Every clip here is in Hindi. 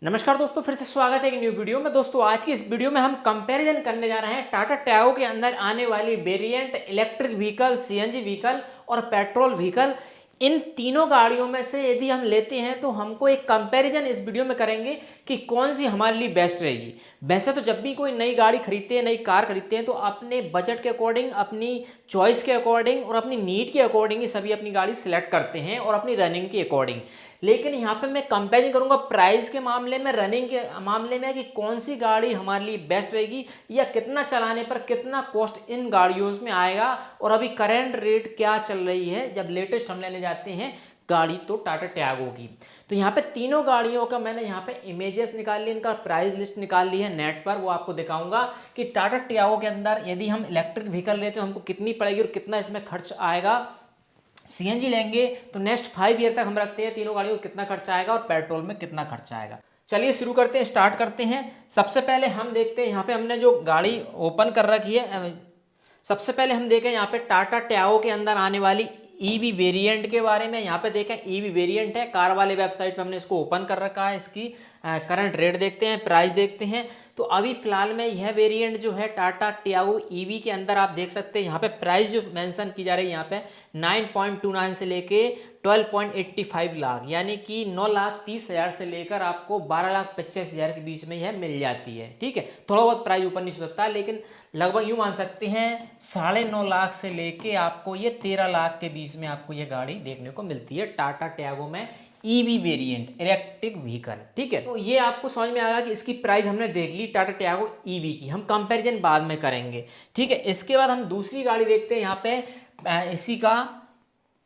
नमस्कार दोस्तों, फिर से स्वागत है एक न्यू वीडियो में। दोस्तों आज की इस वीडियो में हम कंपैरिजन करने जा रहे हैं टाटा टियागो के अंदर आने वाली variant, electric vehicle, CNG vehicle और पेट्रोल व्हीकल। इन तीनों गाड़ियों में से यदि हम लेते हैं तो हमको एक कंपैरिजन इस वीडियो में करेंगे कि कौन सी हमारे लिए बेस्ट रहेगी। वैसे तो जब भी कोई नई गाड़ी खरीदते हैं, नई कार खरीदते हैं, तो अपने बजट के अकॉर्डिंग, अपनी चॉइस के अकॉर्डिंग और अपनी नीड के अकॉर्डिंग ही सभी अपनी गाड़ी सिलेक्ट करते हैं और अपनी रनिंग के अकॉर्डिंग। लेकिन यहाँ पे मैं कंपेरिजन करूंगा प्राइस के मामले में, रनिंग के मामले में, कि कौन सी गाड़ी हमारे लिए बेस्ट रहेगी या कितना चलाने पर कितना कॉस्ट इन गाड़ियों में आएगा और अभी करंट रेट क्या चल रही है जब लेटेस्ट हम लेने जाते हैं गाड़ी तो टाटा टियागो की। तो यहाँ पे तीनों गाड़ियों का मैंने यहाँ पे इमेजेस निकाल ली, इनका प्राइस लिस्ट निकाल ली है नेट पर, वो आपको दिखाऊंगा कि टाटा टियागो के अंदर यदि हम इलेक्ट्रिक व्हीकल लेते तो हमको कितनी पड़ेगी और कितना इसमें खर्च आएगा। सीएनजी लेंगे तो नेक्स्ट 5 ईयर तक हम रखते हैं तीनों गाड़ियों को कितना खर्चा आएगा और पेट्रोल में कितना खर्चा आएगा। चलिए शुरू करते हैं, स्टार्ट करते हैं। सबसे पहले हम देखते हैं यहाँ पे हमने जो गाड़ी ओपन कर रखी है। सबसे पहले हम देखें यहाँ पे टाटा टियागो के अंदर आने वाली ईवी वेरिएंट के बारे में। यहाँ पे देखें ईवी वेरिएंट है, कार वाले वेबसाइट पे हमने इसको ओपन कर रखा है। इसकी करंट रेट देखते हैं, प्राइस देखते हैं। तो अभी फिलहाल में यह वेरिएंट जो है टाटा टियागो ईवी के अंदर आप देख सकते हैं यहाँ पे प्राइस जो मेंशन की जा रही है यहाँ पे 9.29 से लेके 12.85 लाख, यानी कि 9,30,000 से लेकर आपको 12,25,000 के बीच में यह मिल जाती है। ठीक है, थोड़ा बहुत प्राइस ऊपर नीचे हो सकता है, लेकिन लगभग यूँ मान सकते हैं 9.5 लाख से लेके आपको ये 13 लाख के बीच में आपको ये गाड़ी देखने को मिलती है टाटा टियागो में ईवी वेरिएंट, इलेक्ट्रिक व्हीकल। ठीक है, तो ये आपको समझ में आएगा कि इसकी प्राइस हमने देख ली टाटा टियागो ईवी की। हम कंपैरिजन बाद में करेंगे। ठीक है, इसके बाद हम दूसरी गाड़ी देखते हैं यहाँ पे इसी का।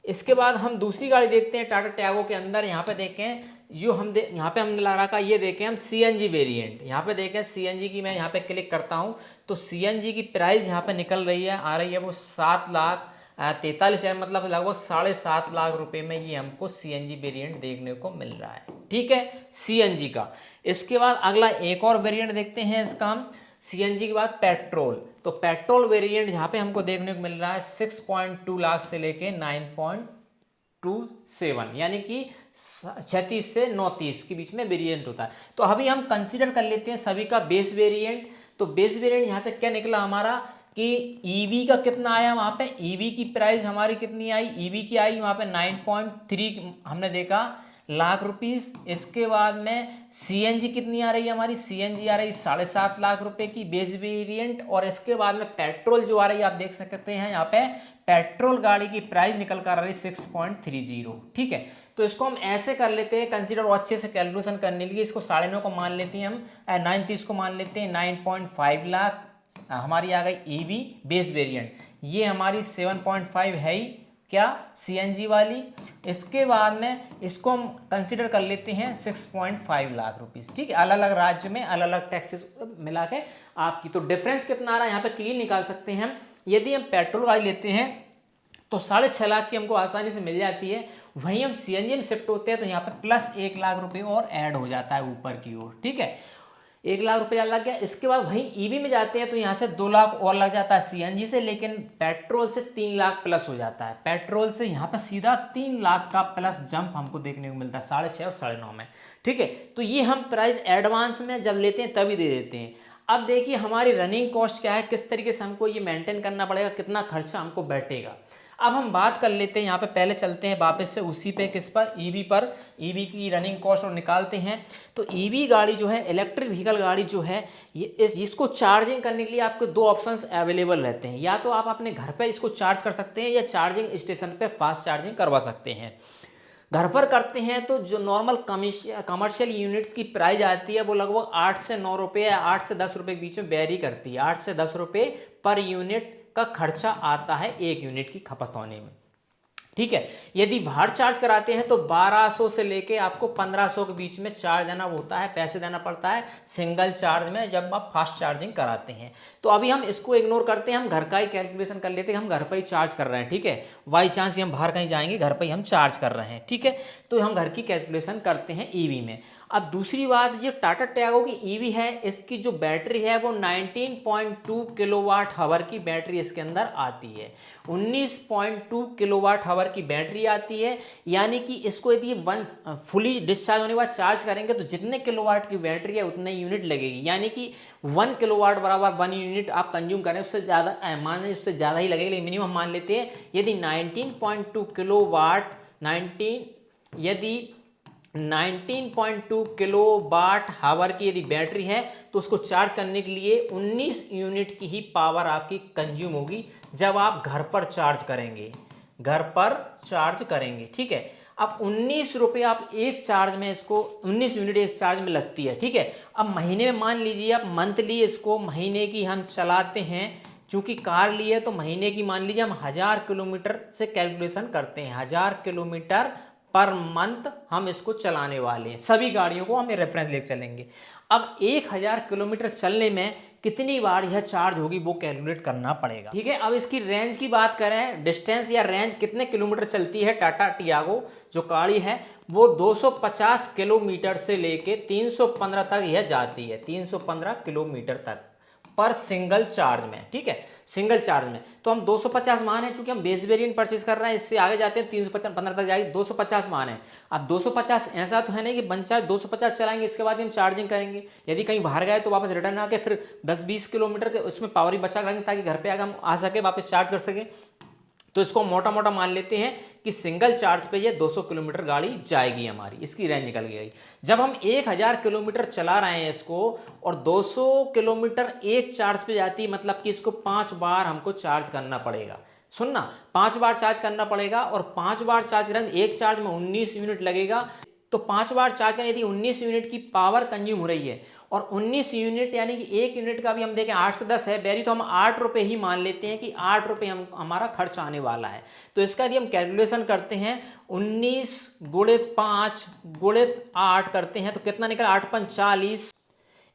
इसके बाद हम दूसरी गाड़ी देखते हैं टाटा टियागो के अंदर। यहाँ पे देखें यहाँ पे हमने ला रखा, ये देखें हम सीएनजी वेरिएंट। यहाँ पे देखें सीएनजी की, मैं यहाँ पे क्लिक करता हूँ तो सीएनजी की प्राइस यहाँ पे निकल रही है, आ रही है वो 7,43,000, मतलब लगभग 7.5 लाख रुपए में ये हमको सीएनजी वेरिएंट देखने को मिल रहा है। ठीक है, सीएनजी का। इसके बाद अगला एक और वेरिएंट देखते हैं इसका हम, सीएनजी के बाद पेट्रोल। तो पेट्रोल वेरिएंट यहाँ पे हमको देखने को मिल रहा है 6.2 लाख से लेके 9.27, यानी कि 36 से 39 के बीच में वेरिएंट होता है। तो अभी हम कंसीडर कर लेते हैं सभी का बेस वेरिएंट। तो बेस वेरिएंट यहाँ से क्या निकला हमारा कि ईवी का कितना आया, वहाँ पे ईवी की प्राइस हमारी कितनी आई, ईवी की आई वहाँ पे 9.3 हमने देखा लाख रुपीस। इसके बाद में सीएनजी कितनी आ रही है हमारी, सीएनजी आ रही है 7.5 लाख रुपए की बेस वेरिएंट। और इसके बाद में पेट्रोल जो आ रही है आप देख सकते हैं यहाँ पे पेट्रोल गाड़ी की प्राइस निकल कर आ रही है 6.30। ठीक है, तो इसको हम ऐसे कर लेते हैं कंसीडर, और अच्छे से कैलकुलेशन करने के लिए इसको 9.5 को मान लेते हैं हम, 9.30 को मान लेते हैं, 9.5 लाख हमारी आ गई ईवी बेस वेरिएंट। ये हमारी 7.5 है ही क्या, सीएनजी वाली। इसके बाद में इसको हम कंसीडर कर लेते हैं 6.5 लाख रुपीस। ठीक है, अलग अलग राज्य में अलग अलग टैक्सेस मिला के आपकी, तो डिफरेंस कितना आ रहा है यहाँ पे क्लियर निकाल सकते हैं हम। यदि हम पेट्रोल गाड़ी लेते हैं तो 6.5 लाख की हमको आसानी से मिल जाती है। वहीं हम सीएनजी में शिफ्ट होते हैं तो यहाँ पे प्लस 1 लाख रुपए और ऐड हो जाता है ऊपर की ओर। ठीक है, 1 लाख रुपया लग गया। इसके बाद वहीं ईवी में जाते हैं तो यहाँ से 2 लाख और लग जाता है सीएनजी से, लेकिन पेट्रोल से 3 लाख प्लस हो जाता है। पेट्रोल से यहाँ पे सीधा 3 लाख का प्लस जंप हमको देखने को मिलता है 6.5 और 9.5 में। ठीक है, तो ये हम प्राइस एडवांस में जब लेते हैं तभी दे देते हैं। अब देखिए हमारी रनिंग कॉस्ट क्या है, किस तरीके से हमको ये मेंटेन करना पड़ेगा, कितना खर्चा हमको बैठेगा। अब हम बात कर लेते हैं यहाँ पे, पहले चलते हैं वापस से उसी पे, किस पर, ईवी पर। ईवी की रनिंग कॉस्ट और निकालते हैं। तो ईवी गाड़ी जो है, इलेक्ट्रिक व्हीकल गाड़ी जो है, ये इसको चार्जिंग करने के लिए आपको 2 ऑप्शंस अवेलेबल रहते हैं। या तो आप अपने घर पे इसको चार्ज कर सकते हैं या चार्जिंग स्टेशन पे फास्ट चार्जिंग करवा सकते हैं। घर पर करते हैं तो जो नॉर्मल कमर्शियल यूनिट्स की प्राइस आती है वो लगभग 8 से 9 रुपये या 8 से 10 रुपये के बीच में वेरी करती है। 8 से 10 रुपये पर यूनिट का खर्चा आता है एक यूनिट की खपत होने में। ठीक है, यदि बाहर चार्ज कराते हैं तो 1200 से लेके आपको 1500 के बीच में चार्ज देना होता है, पैसे देना पड़ता है सिंगल चार्ज में जब आप फास्ट चार्जिंग कराते हैं। तो अभी हम इसको इग्नोर करते हैं, हम घर का ही कैलकुलेशन कर लेते हैं, हम घर पर ही चार्ज कर रहे हैं। ठीक है, बाई चांस हम बाहर कहीं जाएंगे, घर पर ही हम चार्ज कर रहे हैं। ठीक है, तो हम घर की कैलकुलेशन करते हैं ईवी में। अब दूसरी बात, ये टाटा टियागो की ईवी है, इसकी जो बैटरी है वो 19.2 किलोवाट हावर की बैटरी इसके अंदर आती है। 19.2 किलोवाट हावर की बैटरी आती है, यानी कि इसको यदि वन फुली डिस्चार्ज होने के बाद चार्ज करेंगे तो जितने किलोवाट की बैटरी है उतने यूनिट लगेगी, यानी कि 1 किलोवाट बराबर 1 यूनिट आप कंज्यूम करें, उससे ज़्यादा मान लें उससे ज़्यादा ही लगेगी, लेकिन मिनिमम मान लेते हैं यदि 19.2 किलोवाट 19.2 किलोवाट हावर की यदि बैटरी है तो उसको चार्ज करने के लिए 19 यूनिट की ही पावर आपकी कंज्यूम होगी जब आप घर पर चार्ज करेंगे, ठीक है। अब 19 रुपये आप एक चार्ज में, इसको 19 यूनिट एक चार्ज में लगती है, ठीक है। अब महीने में मान लीजिए आप मंथली इसको महीने की हम चलाते हैं, चूंकि कार लिए तो महीने की मान लीजिए हम 1000 किलोमीटर से कैलकुलेशन करते हैं, 1000 किलोमीटर पर मंथ हम इसको चलाने वाले हैं, सभी गाड़ियों को हम रेफरेंस लेकर चलेंगे। अब 1000 किलोमीटर चलने में कितनी बार यह चार्ज होगी वो कैलकुलेट करना पड़ेगा, ठीक है। अब इसकी रेंज की बात करें, डिस्टेंस या रेंज कितने किलोमीटर चलती है टाटा टियागो जो गाड़ी है, वो 250 किलोमीटर से लेके 315 तक यह जाती है, 315 किलोमीटर तक पर सिंगल चार्ज में, ठीक है, सिंगल चार्ज में। तो हम 250 मान है, चूंकि हम बेस वेरिएंट परचेज कर रहे हैं, इससे आगे जाते हैं 315 तक जाएगी, 250 मान है। अब 250 ऐसा तो है नहीं कि बन चार्ज 250 चलाएंगे इसके बाद हम चार्जिंग करेंगे, यदि कहीं बाहर गए तो वापस रिटर्न आके फिर 10-20 किलोमीटर के उसमें पावर ही बचा करेंगे ताकि घर पे आकर हम आ सके वापस चार्ज कर सके। तो इसको मोटा मोटा मान लेते हैं कि सिंगल चार्ज पे ये 200 किलोमीटर गाड़ी जाएगी हमारी, इसकी रेंज निकल गई। जब हम 1000 किलोमीटर चला रहे हैं इसको और 200 किलोमीटर एक चार्ज पे जाती है, मतलब कि इसको 5 बार हमको चार्ज करना पड़ेगा, सुनना, 5 बार चार्ज करना पड़ेगा। और 5 बार चार्ज करें, एक चार्ज में 19 यूनिट लगेगा, तो 5 बार चार्ज करें, यदि 19 यूनिट की पावर कंज्यूम हो रही है और 19 यूनिट यानी कि एक यूनिट का भी हम देखें 8 से 10 है बैरी, तो हम 8 रुपये ही मान लेते हैं कि 8 रुपये हमारा खर्च आने वाला है। तो इसका यदि हम कैलकुलेशन करते हैं 19 गुणित 5 गुणित 8 करते हैं तो कितना निकला, 8 पंच 40।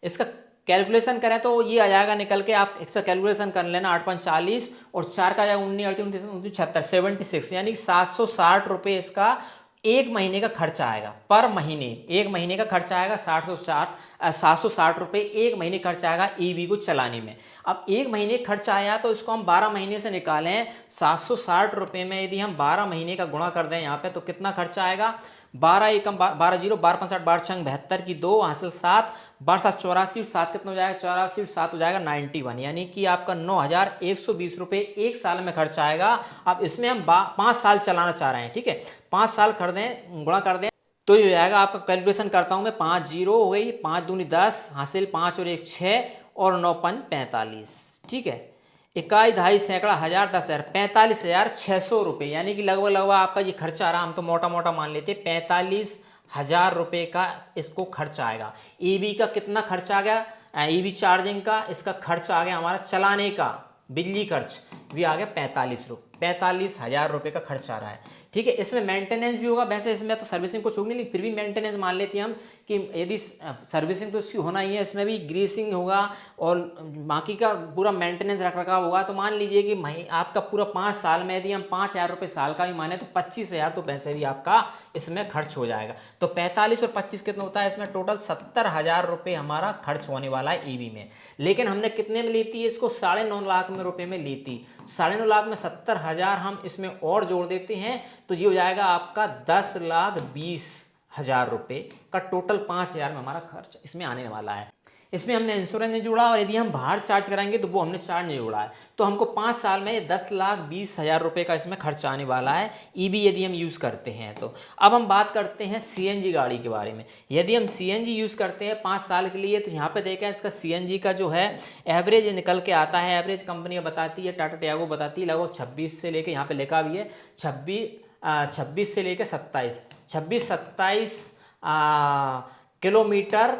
इसका कैलकुलेशन करें तो ये आ जाएगा निकल के, आप इसका कैलकुलेशन कर लेना, 8 पंच 40 और 4 का आ जाएगा 19 76 76, यानी 760 रुपये इसका एक महीने का खर्चा आएगा पर महीने, एक महीने का खर्चा आएगा 760 रुपये एक महीने खर्चा आएगा ईवी को चलाने में। अब एक महीने खर्चा आया तो इसको हम 12 महीने से निकालें, 760 रुपये में यदि हम 12 महीने का गुणा कर दें यहाँ पे तो कितना खर्चा आएगा, 12 एकम 12 जीरो 12 5 12 6 72 की 2 हासिल 7 12 7 84, 7 कितना हो जाएगा 84, 7 हो जाएगा 91, यानी कि आपका 9120 रुपये एक साल में खर्च आएगा। अब इसमें हम 5 साल चलाना चाह रहे हैं, ठीक है, 5 साल कर दें, गुणा कर दें तो ये हो जाएगा आपका, कैलकुलेशन करता हूँ मैं, 5 जीरो हो गई, 5 दूनी 10 हासिल 5 और 1 6 और 9 पंच 45, ठीक है, इकाई दहाई सैकड़ा हजार 10,000 45,600 रुपये, यानी कि लगभग लगभग आपका ये खर्चा आ रहा, हम तो मोटा मोटा मान लेते 45,000 रुपये का इसको खर्च आएगा। ईवी का कितना खर्च आ गया, ईवी चार्जिंग का इसका खर्च आ गया हमारा, चलाने का बिजली खर्च भी आ गया 45,000 रुपये का खर्च आ रहा है, ठीक है। इसमें मेंटेनेंस भी होगा, वैसे इसमें तो सर्विसिंग को छोड़नी नहीं, फिर भी मेंटेनेंस मान लेते हैं हम कि यदि सर्विसिंग तो इसकी होना ही है, इसमें भी ग्रीसिंग होगा और बाकी का पूरा मेंटेनेंस रख रखाव होगा। तो मान लीजिए कि आपका पूरा 5 साल में यदि हम 5,000 रुपये साल का भी माने तो 25,000 तो पैसे भी आपका इसमें खर्च हो जाएगा। तो 45 और 25 कितना होता है, इसमें टोटल 70,000 रुपये हमारा खर्च होने वाला है ईवी में। लेकिन हमने कितने में ली थी इसको, 9.5 लाख में रुपये में ली थी, 9.5 लाख में 70,000 हम इसमें और जोड़ देते हैं तो ये हो जाएगा आपका 10,20,000 रुपये का टोटल 5,000 में हमारा खर्च इसमें आने वाला है। इसमें हमने इंश्योरेंस नहीं जोड़ा और यदि हम बाहर चार्ज कराएंगे तो वो हमने चार्ज नहीं जोड़ा है, तो हमको 5 साल में 10,20,000 रुपये का इसमें खर्च आने वाला है ईवी यदि हम यूज़ करते हैं। तो अब हम बात करते हैं सीएनजी गाड़ी के बारे में। यदि हम सीएनजी यूज़ करते हैं 5 साल के लिए तो यहाँ पे देखें इसका सीएनजी का जो है एवरेज निकल के आता है, एवरेज कंपनी बताती है, टाटा टियागो बताती है लगभग 26 से लेकर, यहाँ पर लिखा भी है 26 से लेकर 27 किलोमीटर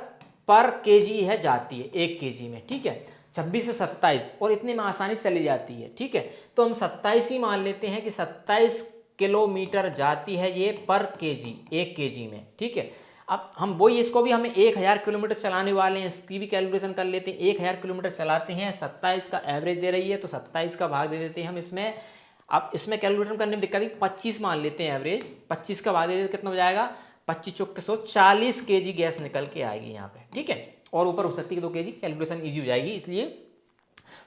पर केजी है जाती है, 1 केजी में, ठीक है, 26 से 27 और इतने में आसानी चली जाती है, ठीक है। तो हम 27 ही मान लेते हैं कि 27 किलोमीटर जाती है ये पर केजी, 1 केजी में, ठीक है। अब हम वही इसको भी हमें 1000 किलोमीटर चलाने वाले हैं, इसकी भी कैलकुलेशन कर लेते हैं। 1000 किलोमीटर चलाते हैं, 27 का एवरेज दे रही है तो 27 का भाग दे देते हैं हम इसमें। अब इसमें कैलकुलेशन करने में दिक्कत है, 25 मान लेते हैं एवरेज, 25 का भाग दे देते कितना हो जाएगा, 25 चौक के 100 40 kg गैस निकल के आएगी यहाँ पे, ठीक है। और ऊपर हो सकती है 2 kg, कैलकुलेशन ईजी हो जाएगी इसलिए।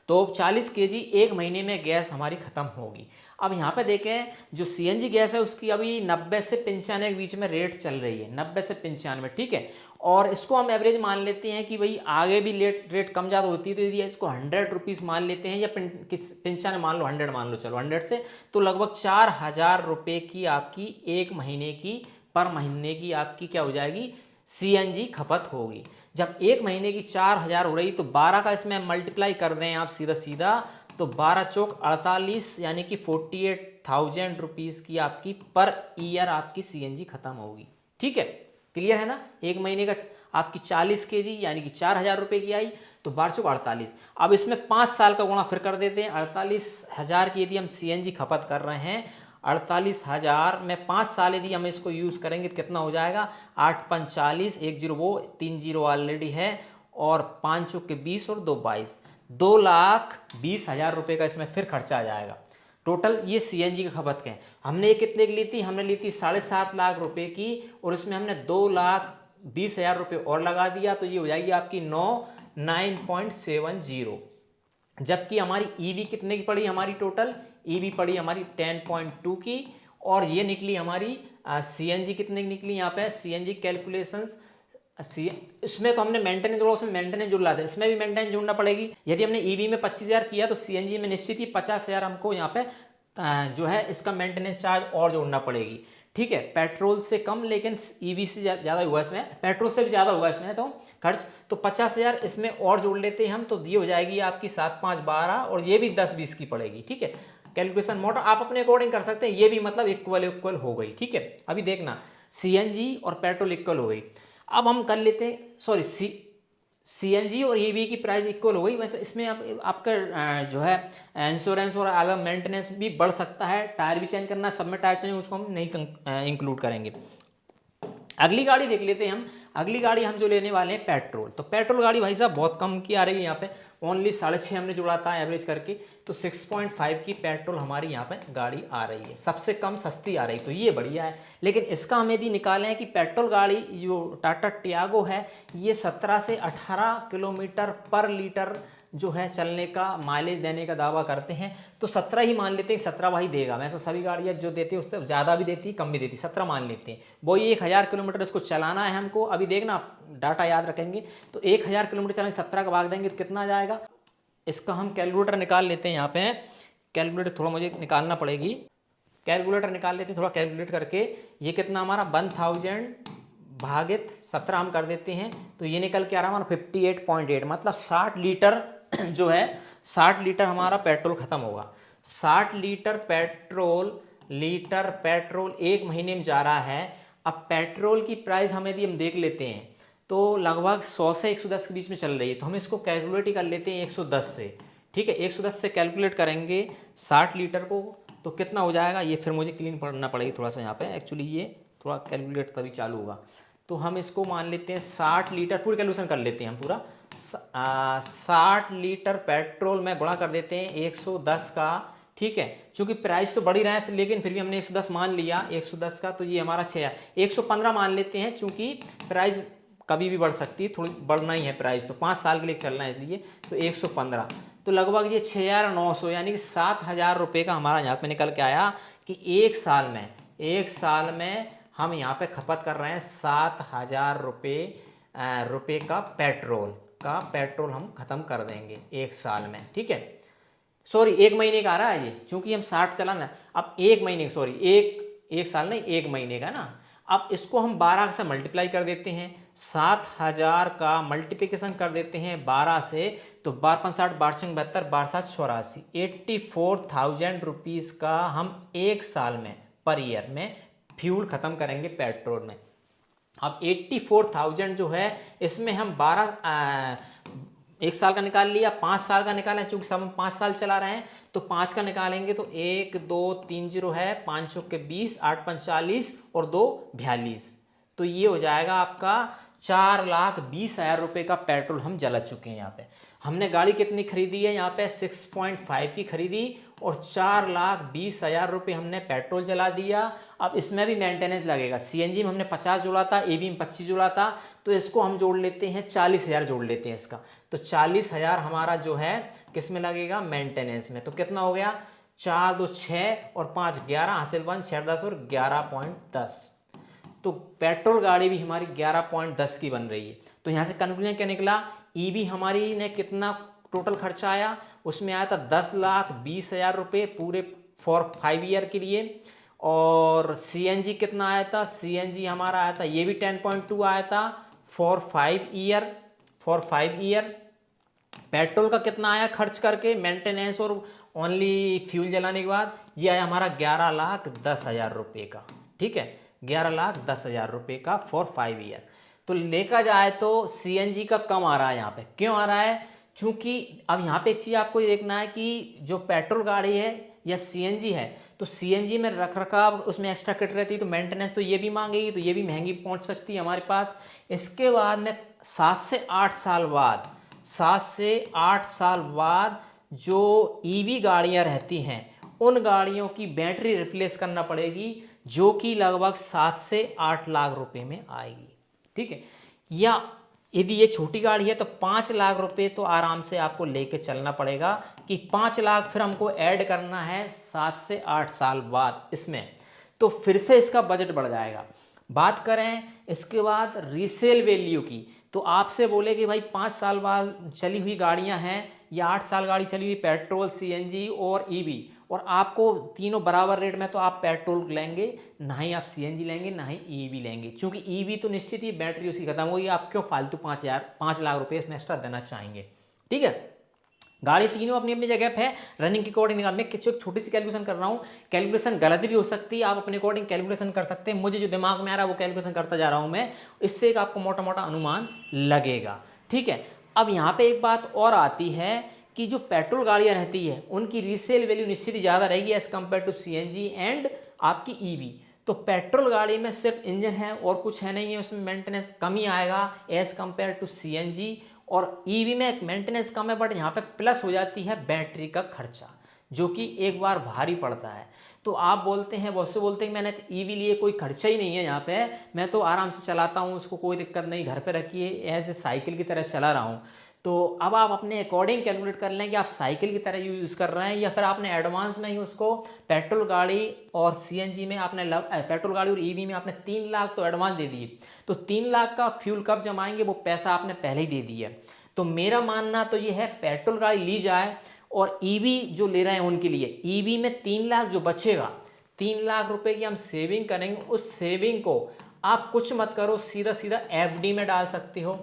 तो 40 kg एक महीने में गैस हमारी खत्म होगी। अब यहाँ पे देखें जो सीएनजी गैस है उसकी अभी 90 से 95 के बीच में रेट चल रही है, 90 से 95, ठीक है। और इसको हम एवरेज मान लेते हैं कि भाई आगे भी रेट कम ज़्यादा होती है, तो यदि इसको 100 रुपीज़ मान लेते हैं या 95 मान लो, 100 मान लो, चलो 100 से, तो लगभग 4000 रुपये की आपकी एक महीने की, पर महीने की आपकी क्या हो जाएगी, सीएनजी खपत होगी। जब एक महीने की 4000 हो रही तो 12 का इसमें मल्टीप्लाई कर दें आप सीधा सीधा, तो 12 चौक 48 यानी कि 48,000 रुपीज़ की आपकी पर ईयर आपकी सीएनजी खत्म होगी, ठीक है। क्लियर है ना। एक महीने का आपकी 40 kg यानी कि 4000 रुपये की आई, तो 12 चौक 48। अब इसमें 5 साल का गुणा फिर कर देते हैं। 48,000 की यदि हम सीएनजी खपत कर रहे हैं, 48,000 में 5 साल यदि हम इसको यूज़ करेंगे तो कितना हो जाएगा, 8 5 40, 1 0 वो 3 0 ऑलरेडी है, और 5 चौक के 20 और 2 22, 2,20,000 रुपये का इसमें फिर खर्चा आ जाएगा टोटल। ये सीएनजी की खपत के हैं। हमने ये कितने की ली थी, हमने ली थी 7.5 लाख रुपए की, और इसमें हमने 2,20,000 रुपये और लगा दिया, तो ये हो जाएगी आपकी 9.70। जबकि हमारी ईवी कितने की पड़ी, हमारी टोटल ईवी पड़ी हमारी 10.2 की, और ये निकली हमारी सीएनजी कितने की निकली, यहाँ पे सीएनजी कैलकुलेशंस इसमें तो हमने मेंटेनेंस जोड़ा, उसमें मेंटेनेंस जुड़ रहा था, इसमें भी मेंटेनेंस जोड़ना पड़ेगी। यदि हमने ईवी में 25,000 किया तो सीएनजी में निश्चित ही 50,000 हमको यहाँ पे जो है इसका मेंटेनेंस चार्ज और जोड़ना पड़ेगी, ठीक है। पेट्रोल से कम लेकिन ईवी से ज़्यादा हुआ इसमें, पेट्रोल से भी ज़्यादा हुआ इसमें तो खर्च, तो 50,000 इसमें और जोड़ लेते हैं हम, तो ये हो जाएगी आपकी 7 5 12, और ये भी 10-20 की पड़ेगी, ठीक है। कैलकुलेशन मोटर आप अपने अकॉर्डिंग कर सकते हैं, ये भी मतलब इक्वल हो गई, ठीक है। अभी देखना सीएनजी और पेट्रोल इक्वल हो गई। अब हम कर लेते हैं, सॉरी सीएनजी और ईवी की प्राइस इक्वल हो गई। वैसे इसमें आपका जो है इंश्योरेंस और अलग मेंटेनेंस भी बढ़ सकता है, टायर भी चेंज करना, सब में टायर चेंज, उसको हम नहीं इंक्लूड करेंगे। अगली गाड़ी देख लेते हैं हम। अगली गाड़ी हम जो लेने वाले हैं पेट्रोल, तो पेट्रोल गाड़ी भाई साहब बहुत कम की आ रही है यहाँ पे, ओनली 6.5 हमने जुड़ा था एवरेज करके, तो 6.5 की पेट्रोल हमारी यहाँ पे गाड़ी आ रही है, सबसे कम सस्ती आ रही, तो ये बढ़िया है। लेकिन इसका हम यदि निकालें कि पेट्रोल गाड़ी जो टाटा टियागो है, ये 17 से 18 किलोमीटर पर लीटर जो है चलने का माइलेज देने का दावा करते हैं, तो 17 ही मान लेते हैं, 17 वही देगा। वैसे सभी गाड़ियाँ जो देती है उससे ज़्यादा भी देती है, कम भी देती है, 17 मान लेते हैं। वही 1000 किलोमीटर इसको चलाना है हमको। अभी देखना डाटा याद रखेंगे, तो 1000 किलोमीटर चलाएंगे, 17 का भाग देंगे तो कितना आ जाएगा। इसका हम कैलकुलेटर निकाल लेते हैं। यहाँ पे कैलकुलेटर थोड़ा मुझे निकालना पड़ेगी, कैलकुलेटर निकाल लेते हैं थोड़ा, कैलकुलेट करके ये कितना हमारा 1000 भागित 17 हम कर देते हैं, तो ये निकल के आ रहा है हमारा 58.8, मतलब 60 लीटर जो है 60 लीटर हमारा पेट्रोल खत्म होगा। 60 लीटर पेट्रोल एक महीने में जा रहा है। अब पेट्रोल की प्राइस हम यदि हम देख लेते हैं तो लगभग 100 से 110 के बीच में चल रही है, तो हम इसको कैलकुलेट ही कर लेते हैं 110 से, ठीक है। 110 से कैलकुलेट करेंगे 60 लीटर को, तो कितना हो जाएगा, ये फिर मुझे क्लीन पढ़ना पड़ेगी थोड़ा सा यहाँ पे, एक्चुअली ये थोड़ा कैलकुलेट तभी चालू होगा। तो हम इसको मान लेते हैं 60 लीटर, पूरी कैलकुलेशन कर लेते हैं हम पूरा। 60 लीटर पेट्रोल में गुणा कर देते हैं 110 का, ठीक है। क्योंकि प्राइस तो बढ़ ही रहा है, लेकिन फिर भी हमने 110 मान लिया 110 का, तो ये हमारा 115 मान लेते हैं, क्योंकि प्राइस कभी भी बढ़ सकती है, थोड़ी बढ़ना ही है प्राइस, तो 5 साल के लिए चलना है इसलिए, तो 115, तो लगभग ये 6,900 यानी कि 7,000 रुपये का हमारा यहाँ पे निकल के आया कि एक साल में हम यहाँ पे खपत कर रहे हैं 7,000 रुपये का पेट्रोल हम खत्म कर देंगे एक साल में, ठीक है। सॉरी एक महीने का आ रहा है ये, क्योंकि हम 60 चलाना, अब एक महीने, सॉरी एक साल नहीं, एक महीने का ना। अब इसको हम 12 से मल्टीप्लाई कर देते हैं, 7,000 का मल्टीप्लिकेशन कर देते हैं 12 से, तो 12 5 60 12 6 72 12 7 84, 84,000 रुपीज़ का हम एक साल में पर ईयर में फ्यूल ख़त्म करेंगे पेट्रोल में। अब 84,000 जो है इसमें हम 1 साल का निकाल लिया, 5 साल का निकालें, चूँकि सब हम 5 साल चला रहे हैं, तो 5 का निकालेंगे तो 1 2 3 0 है, 5 चौक के 20, 8 5 40 और 2 42, तो ये हो जाएगा आपका 4,20,000 रुपये का पेट्रोल हम जला चुके हैं। यहाँ पे हमने गाड़ी कितनी खरीदी है, यहाँ पे 6.5 की खरीदी, और 4,20,000 रुपये हमने पेट्रोल जला दिया। अब इसमें भी मेंटेनेंस लगेगा। सीएनजी में हमने 50 जोड़ा था, ईवी में 25 जोड़ा था, तो इसको हम जोड़ लेते हैं, 40,000 जोड़ लेते हैं इसका। तो 40,000 हमारा जो है किस में लगेगा, मेंटेनेंस में। तो कितना हो गया, 4 2 6 और 5 11, हासिल 1 6 10 और 11.10। तो पेट्रोल गाड़ी भी हमारी 11.10 की बन रही है। तो यहाँ से कंक्लूजन क्या निकला, ईवी हमारी ने कितना टोटल खर्चा आया, उसमें आया था 10,20,000 रुपये पूरे फॉर 5 ईयर के लिए। और सीएनजी कितना आया था, सीएनजी हमारा आया था, ये भी 10.2 आया था फॉर 5 ईयर। पेट्रोल का कितना आया खर्च करके, मेंटेनेंस और ओनली फ्यूल जलाने के बाद, ये आया हमारा 11,10,000 रुपये का। ठीक है, 11,10,000 रुपये का फॉर 5 ईयर। तो लेकर जाए तो सीएनजी का कम आ रहा है यहाँ पे। क्यों आ रहा है, चूंकि अब यहाँ पे एक चीज़ आपको देखना है कि जो पेट्रोल गाड़ी है या सीएनजी है, तो सीएनजी में रख रखाव उसमें एक्स्ट्रा किट रहती है, तो मेंटेनेंस तो ये भी मांगेगी, तो ये भी महंगी पहुँच सकती है हमारे पास। इसके बाद में 7 से 8 साल बाद, 7 से 8 साल बाद जो ईवी गाड़ियाँ रहती हैं, उन गाड़ियों की बैटरी रिप्लेस करना पड़ेगी, जो कि लगभग 7 से 8 लाख रुपए में आएगी। ठीक है, या यदि ये छोटी गाड़ी है तो 5 लाख रुपए तो आराम से आपको लेके चलना पड़ेगा, कि 5 लाख फिर हमको ऐड करना है 7 से 8 साल बाद इसमें, तो फिर से इसका बजट बढ़ जाएगा। बात करें इसके बाद रीसेल वैल्यू की, तो आपसे बोले कि भाई 5 साल बाद चली हुई गाड़ियां हैं या 8 साल गाड़ी चली हुई पेट्रोल, सीएनजी और ईवी, और आपको तीनों बराबर रेट में, तो आप पेट्रोल लेंगे, ना ही आप सीएनजी लेंगे, ना ही ईवी लेंगे, क्योंकि ईवी तो निश्चित ही बैटरी उसकी खत्म होगी। आप क्यों फालतू 5 लाख रुपये इसमें एक्स्ट्रा देना चाहेंगे। ठीक है, गाड़ी तीनों अपनी अपनी जगह पे है, रनिंग के अकॉर्डिंग निकाल। मैं एक छोटी सी कैलकुलेशन कर रहा हूँ, कैलकुलेशन गलत भी हो सकती है, आप अपने अकॉर्डिंग कैलकुलेशन कर सकते हैं। मुझे जो दिमाग में आ रहा है वो कैलकुलेशन करता जा रहा हूँ मैं, इससे एक आपको मोटा मोटा अनुमान लगेगा। ठीक है, अब यहाँ पे एक बात और आती है कि जो पेट्रोल गाड़ियाँ रहती है उनकी रीसेल वैल्यू निश्चित ही ज़्यादा रहेगी as compare to CNG and आपकी ईवी। तो पेट्रोल गाड़ी में सिर्फ इंजन है और कुछ है नहीं है, उसमें मेंटेनेंस कम ही आएगा एज कम्पेयर टू सीएनजी। और ईवी में मेंटेनेंस कम है, बट यहाँ पे प्लस हो जाती है बैटरी का खर्चा, जो कि एक बार भारी पड़ता है। तो आप बोलते हैं, बहुत से बोलते हैं मैंने ईवी लिए, कोई खर्चा ही नहीं है यहाँ पे, मैं तो आराम से चलाता हूँ, उसको कोई दिक्कत नहीं, घर पे रखिए, ऐसे साइकिल की तरह चला रहा हूँ। तो अब आप अपने अकॉर्डिंग कैलकुलेट कर लें कि आप साइकिल की तरह यूज़ कर रहे हैं, या फिर आपने एडवांस में ही उसको पेट्रोल गाड़ी और सीएनजी में आपने पेट्रोल गाड़ी और ईवी में आपने 3 लाख तो एडवांस दे दिए, तो 3 लाख का फ्यूल कब जमाएंगे, वो पैसा आपने पहले ही दे दिया। तो मेरा मानना तो ये है पेट्रोल गाड़ी ली जाए, और ईवी जो ले रहे हैं उनके लिए ईवी में 3 लाख जो बचेगा, 3 लाख रुपए की हम सेविंग करेंगे, उस सेविंग को आप कुछ मत करो, सीधा सीधा एफडी में डाल सकते हो।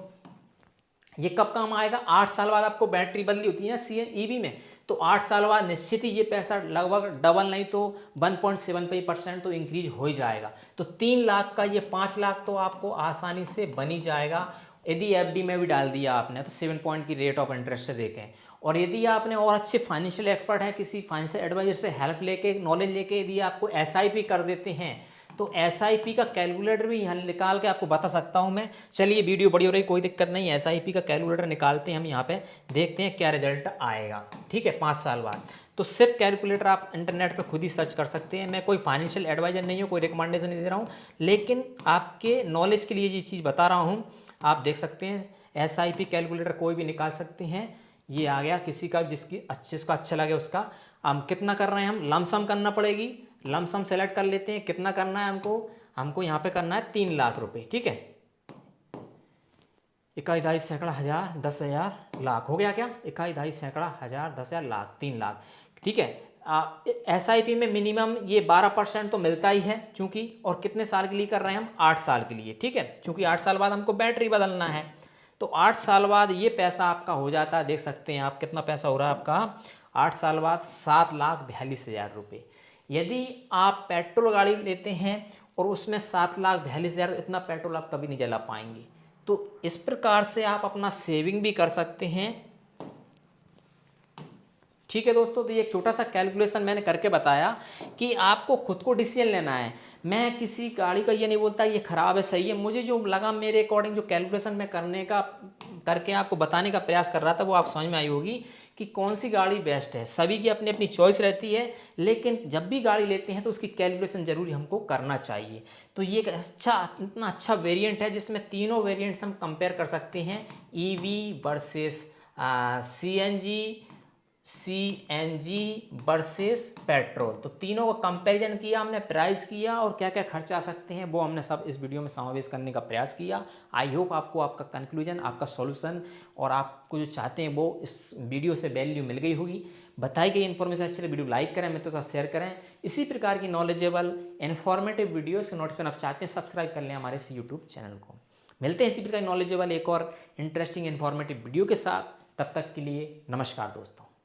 ये कब काम आएगा, 8 साल बाद आपको बैटरी बदली होती है ना ईवी में, तो 8 साल बाद निश्चित ही ये पैसा लगभग डबल नहीं तो 1.75% तो इंक्रीज हो ही जाएगा। तो 3 लाख का ये 5 लाख तो आपको आसानी से बन ही जाएगा। यदि एफडी में भी डाल दिया आपने तो 7 पॉइंट की रेट ऑफ इंटरेस्ट से देखें। और यदि आपने और अच्छे फाइनेंशियल एक्सपर्ट हैं, किसी फाइनेंशियल एडवाइजर से हेल्प लेके, नॉलेज लेके यदि आपको एसआईपी कर देते हैं, तो एसआईपी का कैलकुलेटर भी यहाँ निकाल के आपको बता सकता हूँ मैं। चलिए वीडियो बड़ी हो रही, कोई दिक्कत नहीं, एसआईपी का कैलकुलेटर निकालते हैं हम यहाँ पे, देखते हैं क्या रिजल्ट आएगा। ठीक है, 5 साल बाद। तो सिर्फ कैलकुलेटर आप इंटरनेट पे खुद ही सर्च कर सकते हैं। मैं कोई फाइनेंशियल एडवाइजर नहीं हूँ, कोई रिकमेंडेशन नहीं दे रहा हूँ, लेकिन आपके नॉलेज के लिए ये चीज़ बता रहा हूँ। आप देख सकते हैं एसआईपी कैलकुलेटर कोई भी निकाल सकते हैं। ये आ गया, किसी का जिसका अच्छा लगे उसका। हम कितना कर रहे हैं, हम लमसम करना पड़ेगी, लमसम सेलेक्ट कर लेते हैं। कितना करना है हमको यहाँ पे करना है 3 लाख रुपए। ठीक है, इकाई दहाई सैकड़ा हज़ार 10,000 लाख हो गया क्या, इकाई दहाई सैकड़ा हज़ार 10,000 लाख 3 लाख। ठीक है, एसआईपी में मिनिमम ये 12% तो मिलता ही है चूंकि, और कितने साल के लिए कर रहे हैं हम, 8 साल के लिए। ठीक है, चूंकि 8 साल बाद हमको बैटरी बदलना है, तो 8 साल बाद ये पैसा आपका हो जाता है। देख सकते हैं आप कितना पैसा हो रहा है आपका 8 साल बाद, 7,42,000 रुपये। यदि आप पेट्रोल गाड़ी लेते हैं और उसमें 7,42,000, इतना पेट्रोल आप कभी नहीं जला पाएंगे। तो इस प्रकार से आप अपना सेविंग भी कर सकते हैं। ठीक है दोस्तों, तो ये एक छोटा सा कैलकुलेशन मैंने करके बताया कि आपको खुद को डिसीजन लेना है। मैं किसी गाड़ी का ये नहीं बोलता ये खराब है सही है, मुझे जो लगा मेरे अकॉर्डिंग जो कैलकुलेशन मैं करके आपको बताने का प्रयास कर रहा था वो आप समझ में आई होगी कि कौन सी गाड़ी बेस्ट है। सभी की अपनी अपनी चॉइस रहती है, लेकिन जब भी गाड़ी लेते हैं तो उसकी कैलकुलेशन जरूरी हमको करना चाहिए। तो ये एक इतना अच्छा वेरिएंट है जिसमें तीनों वेरिएंट्स हम कंपेयर कर सकते हैं, EV versus CNG versus petrol. तो तीनों का कंपैरिजन किया हमने, प्राइस किया और क्या क्या खर्च आ सकते हैं वो हमने सब इस वीडियो में समावेश करने का प्रयास किया। आई होप आपको आपका कंक्लूजन, आपका सॉल्यूशन और आपको जो चाहते हैं वो इस वीडियो से वैल्यू मिल गई होगी। बताई गई इन्फॉर्मेशन अच्छी लगी वीडियो लाइक करें, मित्रों के साथ शेयर करें। इसी प्रकार की नॉलेजेबल इन्फॉर्मेटिव वीडियोस के नोटिफिकेशन आप चाहते हैं सब्सक्राइब कर लें हमारे इस यूट्यूब चैनल को। मिलते हैं इसी प्रकार नॉलेजेबल एक और इंटरेस्टिंग इन्फॉर्मेटिव वीडियो के साथ। तब तक के लिए नमस्कार दोस्तों।